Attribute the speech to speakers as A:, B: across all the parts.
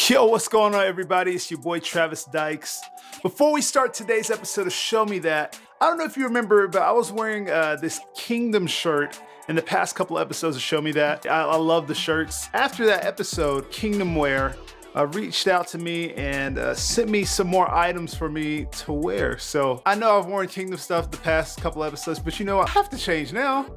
A: Yo, what's going on, everybody? It's your boy Travis Dykes. Before we start today's episode of Show Me That, I don't know if you remember, but I was wearing this Kingdom shirt in the past couple episodes of Show Me That. I love the shirts. After that episode, Kingdom Wear reached out to me and sent me some more items for me to wear. So I know I've worn Kingdom stuff the past couple episodes, but you know, I have to change now.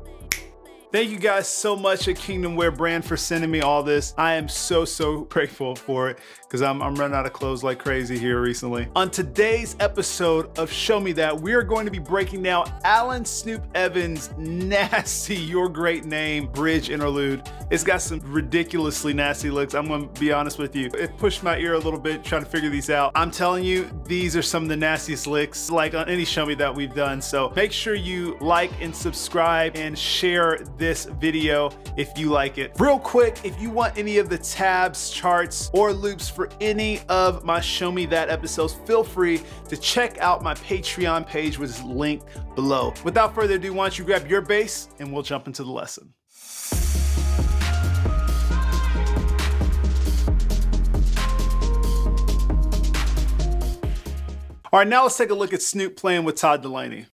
A: Thank you guys so much at Kingdom Wear brand for sending me all this. I am so grateful for it because I'm running out of clothes like crazy here recently. On today's episode of Show Me That, we are going to be breaking down Alan Snoop Evans' nasty Your Great Name bridge interlude. It's got some ridiculously nasty licks. I'm gonna be honest with you. It pushed my ear a little bit trying to figure these out. I'm telling you, these are some of the nastiest licks like on any Show Me That we've done. So make sure you like and subscribe and share this video if you like it. Real quick, if you want any of the tabs, charts, or loops for any of my Show Me That episodes, feel free to check out my Patreon page, which is linked below. Without further ado, why don't you grab your bass and we'll jump into the lesson. All right, now let's take a look at Snoop playing with Todd Dulaney.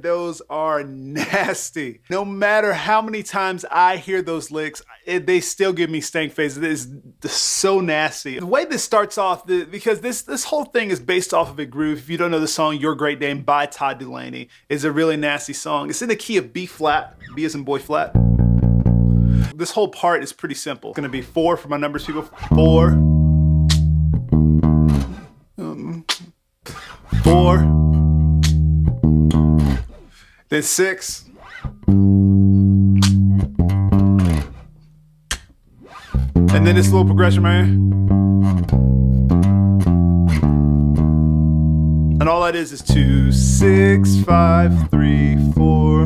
A: Those are nasty. No matter how many times I hear those licks, they still give me stank face. It is so nasty. The way this starts off, because this whole thing is based off of a groove. If you don't know the song Your Great Name by Todd Dulaney, is a really nasty song. It's in the key of B flat, B as in boy flat. This whole part is pretty simple. It's gonna be 4 for my numbers people. 4. 4. Then 6. And then this little progression right here. And all that is 2, 6, 5, 3, 4.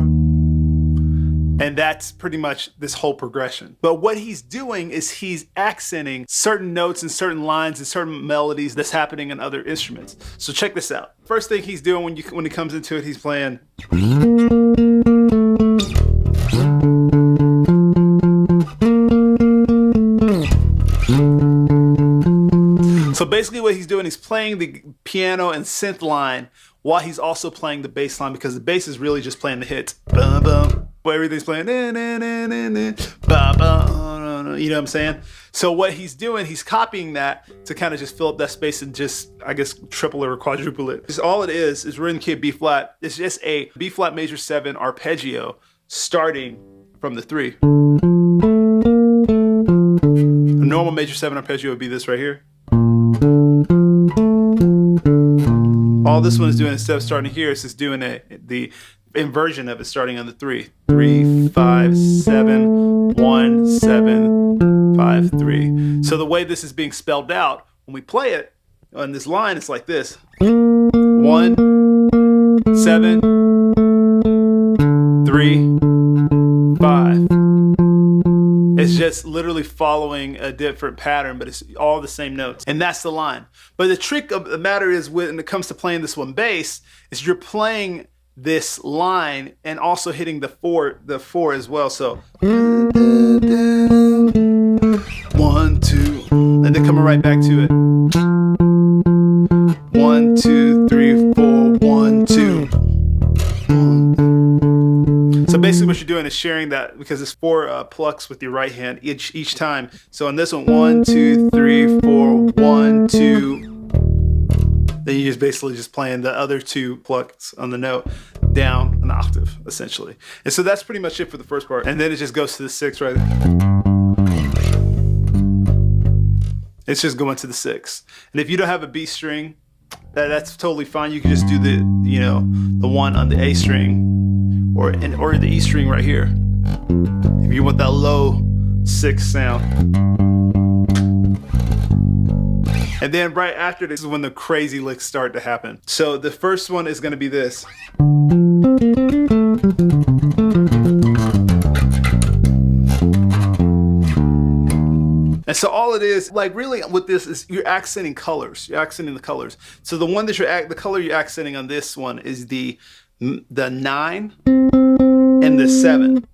A: And that's pretty much this whole progression. But what he's doing is he's accenting certain notes and certain lines and certain melodies that's happening in other instruments. So check this out. First thing he's doing when he comes into it, he's playing. So basically what he's doing, he's playing the piano and synth line while he's also playing the bass line, because the bass is really just playing the hits. Bum, bum. But everything's playing. You know what I'm saying? So what he's doing, he's copying that to kind of just fill up that space and just, I guess, triple or quadruple it. Just all it is we're in the key of B flat. It's just a B flat major 7 arpeggio starting from the 3. A normal major 7 arpeggio would be this right here. All this one is doing, instead of starting here, it's just doing the inversion of it, starting on the 3. 3, 5, 7, 1, 7, 5, 3. So the way this is being spelled out, when we play it on this line, it's like this. 1, 7, 3, 5. It's just literally following a different pattern, but it's all the same notes. And that's the line. But the trick of the matter is, when it comes to playing this one bass, is you're playing this line and also hitting the four as well. So 1, 2, and then coming right back to it. 1, 2, 3, 4, 1, 2. So basically what you're doing is sharing that, because it's 4 plucks with your right hand each time. So on this one, 1, 2, 3, 4, 1, 2. Then you're just basically just playing the other 2 plucks on the note down an octave, essentially. And so that's pretty much it for the first part. And then it just goes to the 6 right there. It's just going to the 6. And if you don't have a B string, that's totally fine. You can just do the, the 1 on the A string or the E string right here, if you want that low 6 sound. And then right after this is when the crazy licks start to happen. So the first one is going to be this. And so all it is, like, really with this is you're accenting colors. You're accenting the colors. So the one that the color you're accenting on this one is the 9 and the 7.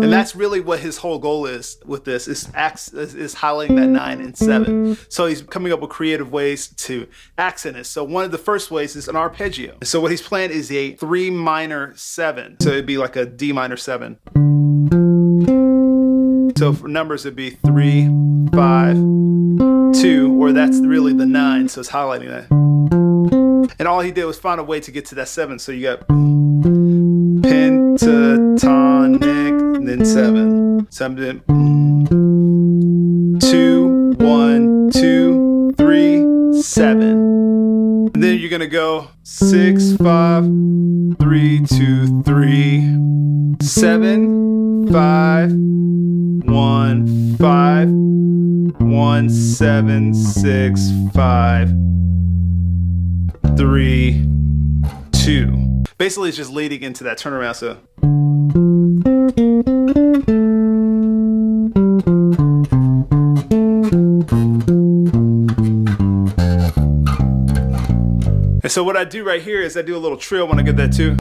A: And that's really what his whole goal is with this, is highlighting that 9 and 7. So he's coming up with creative ways to accent it. So one of the first ways is an arpeggio. So what he's playing is a 3 minor 7. So it'd be like a D minor 7. So for numbers, it'd be 3, 5, 2, or that's really the 9. So it's highlighting that. And all he did was find a way to get to that 7. So you got pentatonic, and then 7. So I'm doing 2, 1, 2, 3, 7. And then you're gonna go 6, 5, 3, 2, 3, 7, 5, 1, 5, 1, 7, 6, 5, 3, 2. Basically, it's just leading into that turnaround. So. And so what I do right here is I do a little trill when I get that 2.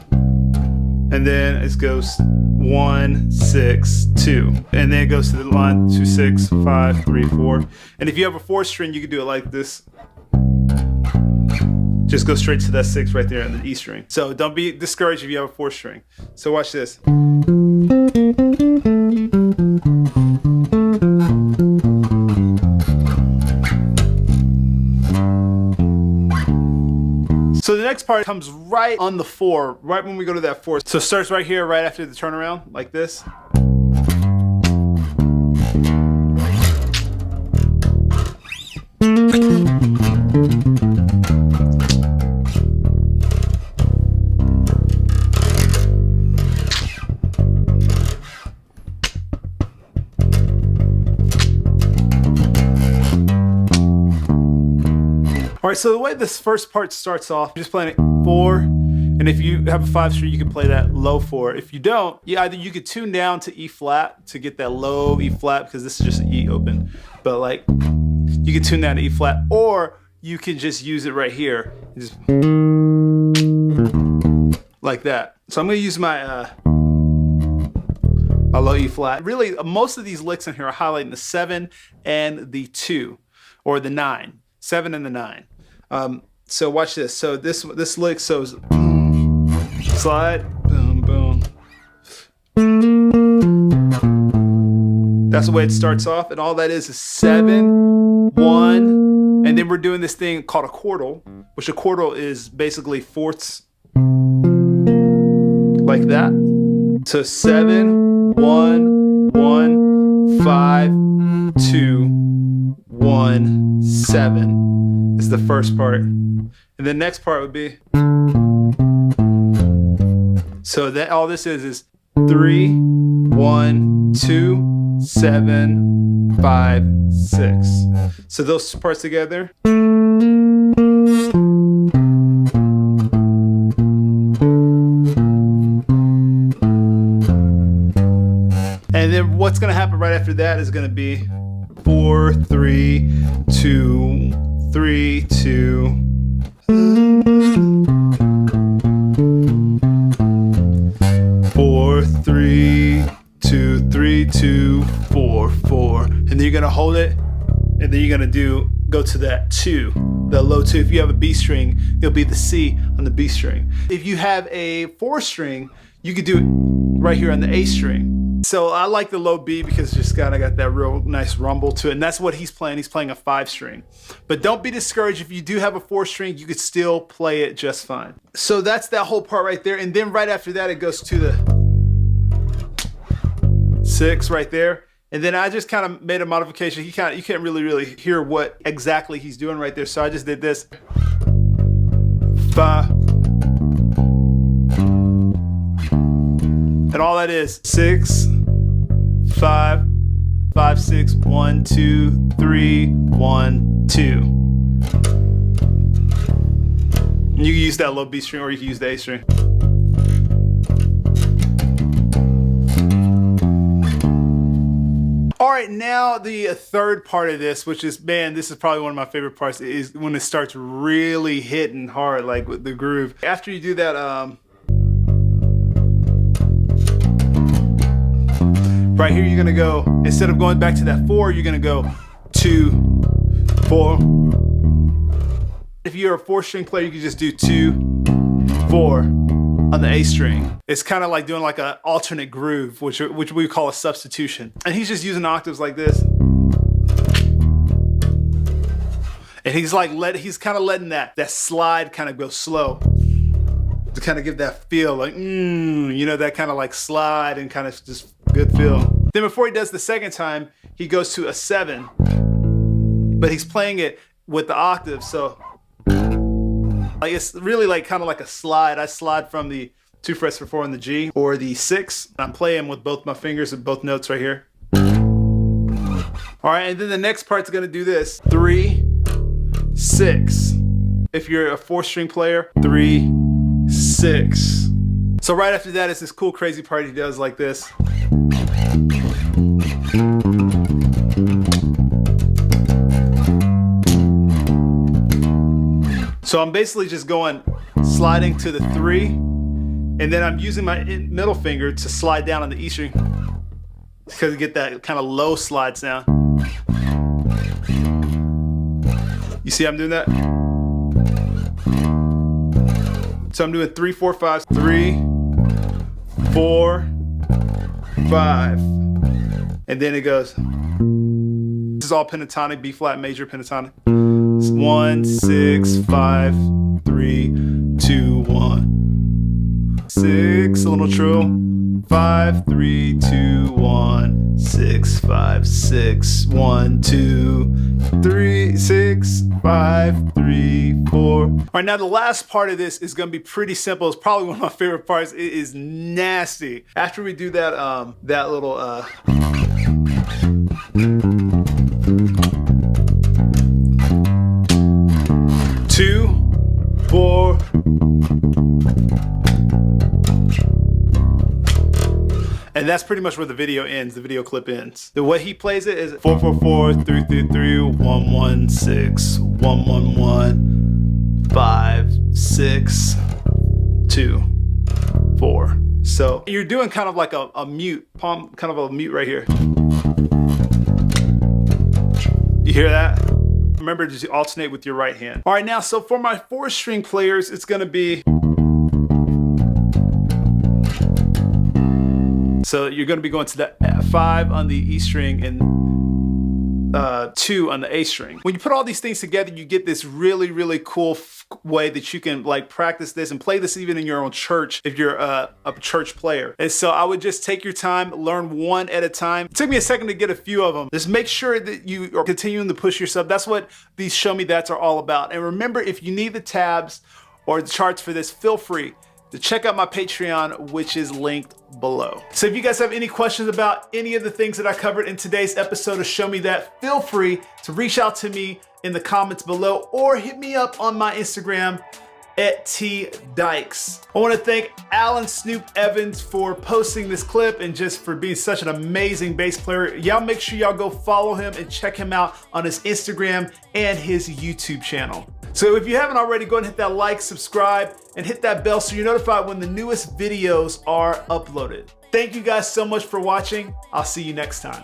A: And then it goes 1, 6, 2. And then it goes to the line 2, 6, 5, 3, 4. And if you have a 4 string, you can do it like this. Just go straight to that 6 right there on the E string. So don't be discouraged if you have a 4 string. So watch this. So the next part comes right on the 4, right when we go to that 4. So it starts right here, right after the turnaround, like this. All right, so the way this first part starts off, just playing it 4, and if you have a 5 string, you can play that low 4. If you don't, either you could tune down to E flat to get that low E flat, because this is just an E open, but like you can tune down to E flat, or you can just use it right here, just like that. So I'm gonna use my low E flat. Really, most of these licks in here are highlighting the 7 and the 2, or the 9, 7 and the 9. So watch this. So this lick, so slide, boom, boom. That's the way it starts off, and all that is 7, 1, and then we're doing this thing called a quartal, which a quartal is basically fourths, like that. So 7, 1, 1, 5, 2, 1, 7 is the first part. And the next part would be. So that all this is 3, 1, 2, 7, 5, 6. So those parts together. And then what's gonna happen right after that is gonna be 4, 3, 2, 3, 2. 4, 3, 2, 3, 2, 4, 4. And then you're gonna hold it, and then you're gonna go to that 2, the low 2. If you have a B string, it'll be the C on the B string. If you have a 4 string, you could do it right here on the A string. So I like the low B because it's just kind of got that real nice rumble to it. And that's what he's playing. He's playing a 5 string. But don't be discouraged. If you do have a 4 string, you could still play it just fine. So that's that whole part right there. And then right after that, it goes to the 6 right there. And then I just kind of made a modification. You can't really hear what exactly he's doing right there. So I just did this. 5. And all that is 6, 5, 5, 6, 1, 2, 3, 1, 2. And you can use that low B string or you can use the A string. All right, now the third part of this, which is, man, this is probably one of my favorite parts, is when it starts really hitting hard, like with the groove. After you do that, right here, you're gonna go, instead of going back to that 4, you're gonna go 2, 4. If you're a 4 string player, you can just do 2, 4 on the A string. It's kind of like doing like an alternate groove, which we call a substitution. And he's just using octaves like this. And he's like, he's kind of letting that slide kind of go slow to kind of give that feel like, you know, that kind of like slide and kind of just good feel. Then before he does the second time, he goes to a 7, but he's playing it with the octave. So like it's really like kind of like a slide. I slide from the 2 frets for 4 on the G or the 6. I'm playing with both my fingers and both notes right here. All right, and then the next part's gonna do this. 3, 6. If you're a 4 string player, 3, 6. So right after that is this cool crazy part he does like this. So I'm basically just going, sliding to the 3, and then I'm using my middle finger to slide down on the E string because you get that kind of low slide sound. You see I'm doing that? So I'm doing 3, 4, 5, 3, 4, 5. And then it goes, this is all pentatonic, B flat major pentatonic. 1, 6, 5, 3, 2, 1. 6, a little trill. 5, 3, 2, 1. 6, 5, 6, 1, 2, 3, 6, 5, 3, 4. All right, now the last part of this is gonna be pretty simple. It's probably one of my favorite parts. It is nasty. After we do that, that little 2, 4. And that's pretty much where the video ends, the video clip ends. The way he plays it is 4, 4, 4, 3, 3, 3, 1, 1, 6, 1, 1, 1, 5, 6, 2, 4. So you're doing kind of like a mute, palm, kind of a mute right here. You hear that? Remember to alternate with your right hand. All right, now, so for my 4 string players, it's gonna be, so you're gonna be going to the 5 on the E string and 2 on the A string. When you put all these things together, you get this really, really cool way that you can like practice this and play this even in your own church if you're a church player. And so I would just take your time, learn one at a time. It took me a second to get a few of them. Just make sure that you are continuing to push yourself. That's what these Show Me That's are all about. And remember, if you need the tabs or the charts for this, feel free to check out my Patreon, which is linked below. So if you guys have any questions about any of the things that I covered in today's episode of Show Me That, feel free to reach out to me in the comments below or hit me up on my Instagram at @Dykes. I want to thank Alan Snoop Evans for posting this clip and just for being such an amazing bass player. Y'all make sure y'all go follow him and check him out on his Instagram and his YouTube channel. So if you haven't already, go ahead and hit that like, subscribe, and hit that bell so you're notified when the newest videos are uploaded. Thank you guys so much for watching. I'll see you next time.